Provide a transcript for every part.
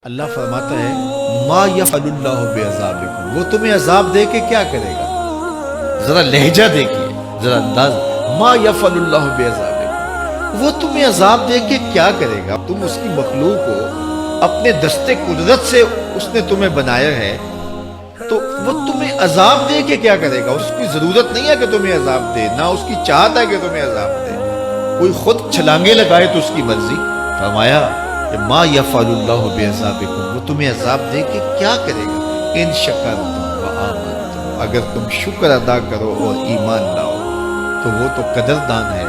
اللہ فرماتا ہے ما یفعل اللہ بعذابکم، وہ تمہیں عذاب دے کے کیا کرے گا؟ ذرا لہجہ دیکھیے، ذرا انداز، ما یفعل اللہ بعذابکم، وہ تمہیں عذاب دے کے کیا کرے گا؟ تم اس کی مخلوق ہو، اپنے دستے قدرت سے اس نے تمہیں بنایا ہے، تو وہ تمہیں عذاب دے کے کیا کرے گا؟ اس کی ضرورت نہیں ہے کہ تمہیں عذاب دے، نہ اس کی چاہت ہے کہ تمہیں عذاب دے، کوئی خود چھلانگے لگائے تو اس کی مرضی۔ فرمایا ما یفعل اللہ بعذابکم، وہ تمہیں عذاب دے کے کیا کرے گا؟ ان شکرتم وآمنتم، اگر تم شکر ادا کرو اور ایمان لاؤ تو وہ تو قدردان ہے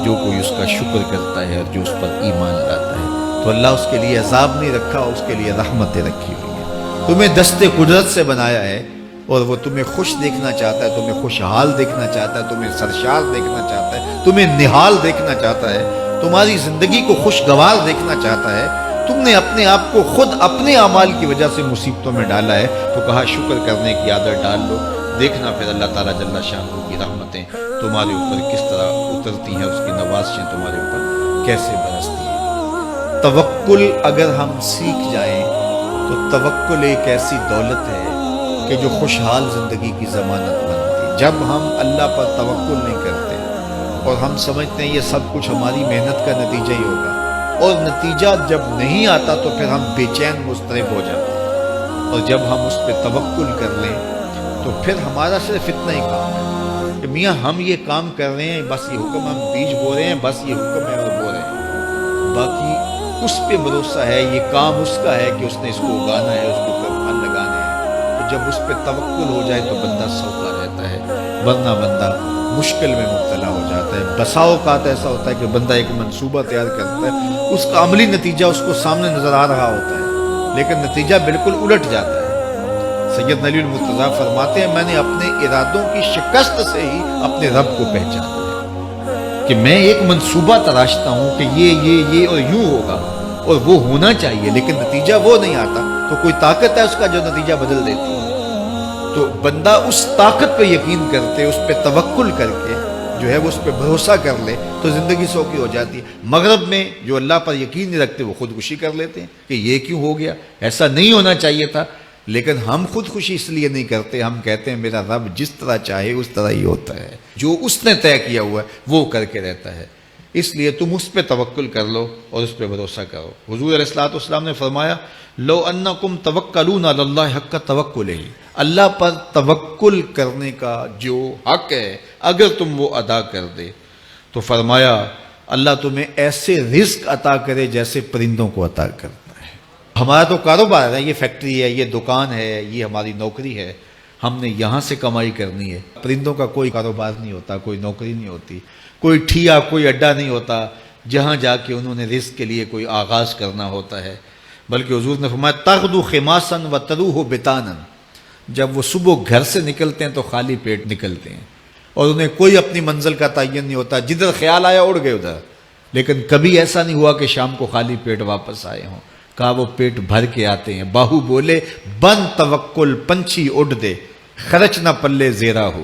جو کوئی اس کا شکر کرتا ہے اور جو اس پر ایمان لاتا ہے۔ تو اللہ اس کے لیے عذاب نہیں رکھا، اس کے لیے رحمتیں رکھی ہوئی ہیں۔ تمہیں دستے قدرت سے بنایا ہے اور وہ تمہیں خوش دیکھنا چاہتا ہے، تمہیں خوشحال دیکھنا چاہتا ہے، تمہیں سرشار دیکھنا چاہتا ہے، تمہیں نہال دیکھنا چاہتا ہے، تمہاری زندگی کو خوشگوار دیکھنا چاہتا ہے۔ تم نے اپنے آپ کو خود اپنے اعمال کی وجہ سے مصیبتوں میں ڈالا ہے، تو کہا شکر کرنے کی عادت ڈال لو، دیکھنا پھر اللہ تعالیٰ جل شانہ کی رحمتیں تمہارے اوپر کس طرح اترتی ہیں، اس کی نوازشیں تمہارے اوپر کیسے برستی ہیں۔ توکل اگر ہم سیکھ جائیں تو توکل ایک ایسی دولت ہے کہ جو خوشحال زندگی کی ضمانت بنتی ہے۔ جب ہم اللہ پر توکل نہیں کرتے اور ہم سمجھتے ہیں یہ سب کچھ ہماری محنت کا نتیجہ ہی ہوگا، اور نتیجہ جب نہیں آتا تو پھر ہم بے چین مضطرب ہو جاتے ہیں، اور جب ہم اس پہ توکل کر لیں تو پھر ہمارا صرف اتنا ہی کام ہے کہ میاں ہم یہ کام کر رہے ہیں، بس یہ حکم، ہم بیج بو رہے ہیں، بس یہ حکم ہے اور بو رہے ہیں، باقی اس پہ بھروسہ ہے، یہ کام اس کا ہے کہ اس نے اس کو اگانا ہے، اس کو پھل لگانے ہیں۔ تو جب اس پہ توکل ہو جائے تو بندہ سوکھا رہتا ہے، ورنہ بندہ مشکل میں مبتلا ہو جاتا ہے۔ بسا اوقات ایسا ہوتا ہے کہ بندہ ایک منصوبہ تیار کرتا ہے، اس کا عملی نتیجہ اس کو سامنے نظر آ رہا ہوتا ہے لیکن نتیجہ بالکل الٹ جاتا ہے۔ سید علی المرتضیٰ فرماتے ہیں میں نے اپنے ارادوں کی شکست سے ہی اپنے رب کو پہچانا ہے، کہ میں ایک منصوبہ تراشتا ہوں کہ یہ اور یوں ہوگا اور وہ ہونا چاہیے، لیکن نتیجہ وہ نہیں آتا، تو کوئی طاقت ہے اس کا جو نتیجہ بدل دیتی ہے۔ تو بندہ اس طاقت پہ یقین کرتے، اس پہ توکل کر کے جو ہے وہ اس پہ بھروسہ کر لے تو زندگی سوکھی ہو جاتی ہے۔ مغرب میں جو اللہ پر یقین نہیں رکھتے وہ خودکشی کر لیتے ہیں کہ یہ کیوں ہو گیا، ایسا نہیں ہونا چاہیے تھا، لیکن ہم خودکشی اس لیے نہیں کرتے، ہم کہتے ہیں میرا رب جس طرح چاہے اس طرح ہی ہوتا ہے، جو اس نے طے کیا ہوا ہے وہ کر کے رہتا ہے، اس لیے تم اس پہ توکل کر لو اور اس پہ بھروسہ کرو۔ حضور علیہ الصلوۃ والسلام نے فرمایا لو انکم توکلون علی اللہ حق توکلہ، اللہ پر توکل کرنے کا جو حق ہے اگر تم وہ ادا کر دے تو فرمایا اللہ تمہیں ایسے رزق عطا کرے جیسے پرندوں کو عطا کرتا ہے۔ ہمارا تو کاروبار ہے، یہ فیکٹری ہے، یہ دکان ہے، یہ ہماری نوکری ہے، ہم نے یہاں سے کمائی کرنی ہے۔ پرندوں کا کوئی کاروبار نہیں ہوتا، کوئی نوکری نہیں ہوتی، کوئی ٹھیا، کوئی اڈا نہیں ہوتا جہاں جا کے انہوں نے رزق کے لیے کوئی آغاز کرنا ہوتا ہے، بلکہ حضور نے فرمایا تغدو خماسا وتروح بطانا، جب وہ صبح گھر سے نکلتے ہیں تو خالی پیٹ نکلتے ہیں اور انہیں کوئی اپنی منزل کا تعین نہیں ہوتا، جدھر خیال آیا اڑ گئے ادھر، لیکن کبھی ایسا نہیں ہوا کہ شام کو خالی پیٹ واپس آئے ہوں، کہا وہ پیٹ بھر کے آتے ہیں۔ باہو بولے بن توکل پنچھی اڑ دے، خرچ نہ پلے زیرا ہو،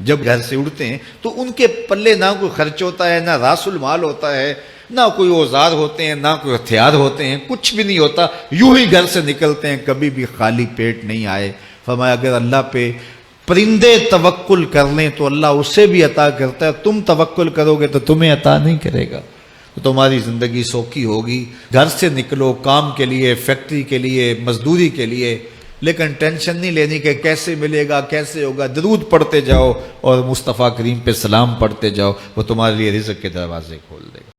جب گھر سے اڑتے ہیں تو ان کے پلے نہ کوئی خرچ ہوتا ہے، نہ راس المال ہوتا ہے، نہ کوئی اوزار ہوتے ہیں، نہ کوئی ہتھیار ہوتے ہیں، کچھ بھی نہیں ہوتا، یوں ہی گھر سے نکلتے ہیں، کبھی بھی خالی پیٹ نہیں آئے۔ فرمایا اگر اللہ پہ پرندے توکل کر لیں تو اللہ اسے بھی عطا کرتا ہے، تم توکل کرو گے تو تمہیں عطا نہیں کرے گا، تو تمہاری زندگی سوکھی ہوگی۔ گھر سے نکلو کام کے لیے، فیکٹری کے لیے، مزدوری کے لیے، لیکن ٹینشن نہیں لینی کہ کیسے ملے گا، کیسے ہوگا، درود پڑھتے جاؤ اور مصطفیٰ کریم پہ سلام پڑھتے جاؤ، وہ تمہارے لیے رزق کے دروازے کھول دے گا۔